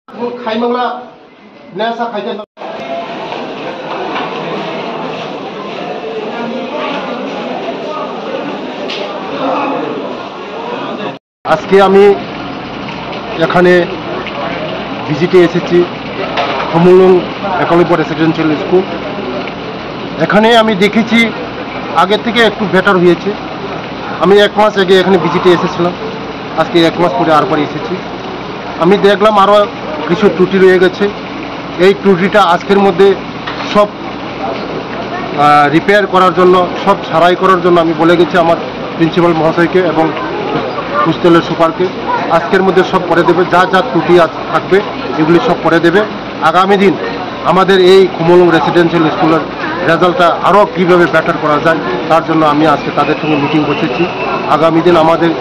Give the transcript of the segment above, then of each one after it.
খাইমাংলা নেশা খাইতে আজকে আমি এখানে ভিজিটে এসেছি হোমলুং একলব্য রেসিডেন্সিয়াল স্কুল। এখানে আমি দেখেছি আগে থেকে একটু বেটার হয়েছে। আমি 1 মাস আগে এখানে ভিজিটে এসেছিলাম, আজকে 1 মাস পরে আরবার এসেছি। আমি দেখলাম আরও কিছু ত্রুটি রয়ে গেছে। এই ত্রুটিটা আজকের মধ্যে সব রিপেয়ার করার জন্য, সব সারাই করার জন্য আমি বলে গেছি আমার প্রিন্সিপাল মহাশয়কে এবং হোস্টেলের সুপারকে। আজকের মধ্যে সব করে দেবে, যা যা ত্রুটি থাকবে এগুলি সব করে দেবে। আগামী দিন আমাদের এই হোমলুং রেসিডেন্সিয়াল স্কুলের রেজাল্টটা আরও কীভাবে বেটার করা যায় তার জন্য আমি আজকে তাদের সঙ্গে মিটিং বসেছি। আগামী দিন আমাদের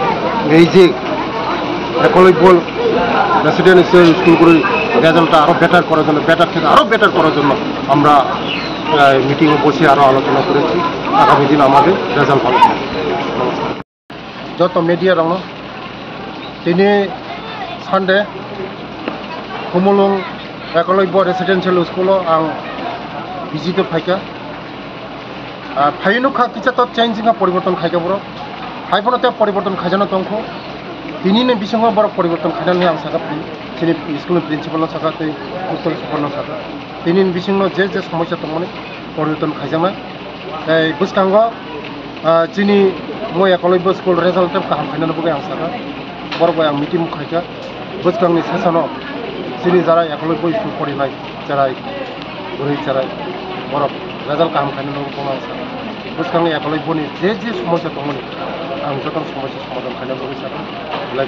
এই যে একলব্য রেসিডেন্সিয়াল স্কুলগুলির রেজাল্টটা আরও বেটার করার জন্য, বেটার থেকে আরও বেটার করার জন্য আমরা মিটিংয়ে বসে আরও আলোচনা করেছি। আগামী দিন আমাদের রেজাল্ট ভালো হবে। যত মিডিয়া दङ दिनै सानडे होमलुं एकलब्य रेसिडेंशियल स्कुलाव आं भिजिटे फायखा फायनो खा किसा तो चेंज का परिवर्तन खायखा बर फायफोनो ते परिवर्तन खाजानो दंखो दिनैनि बिसंग बर परिवर्तन खायनानै आं साखा दिनै स्कुल प्रिन्सिपाल साखा ते हस्टेल सुपारनो साखा दिनैनि बिसंग जे जे समस्या दंमोन परिवर्तन खायजामा बुसखांग जोंनि मैं एकलब्य स्कुल रेजाल्ट गाहाम खायनानैबो आं साखा बरबो आं मिटिं खायखा बुसखांनि सेसनाव जोंनि जारा एकलब्य स्कुल फरायनाय जारा गुरै जारा बरफ रेजाल्ट गाहाम खायनानैबो आं साखा बुसखांनि एकलब्यनि जे जे समस्या दंमोन आं जतन समस्या समाधान खायनानैबो साखा बेलाय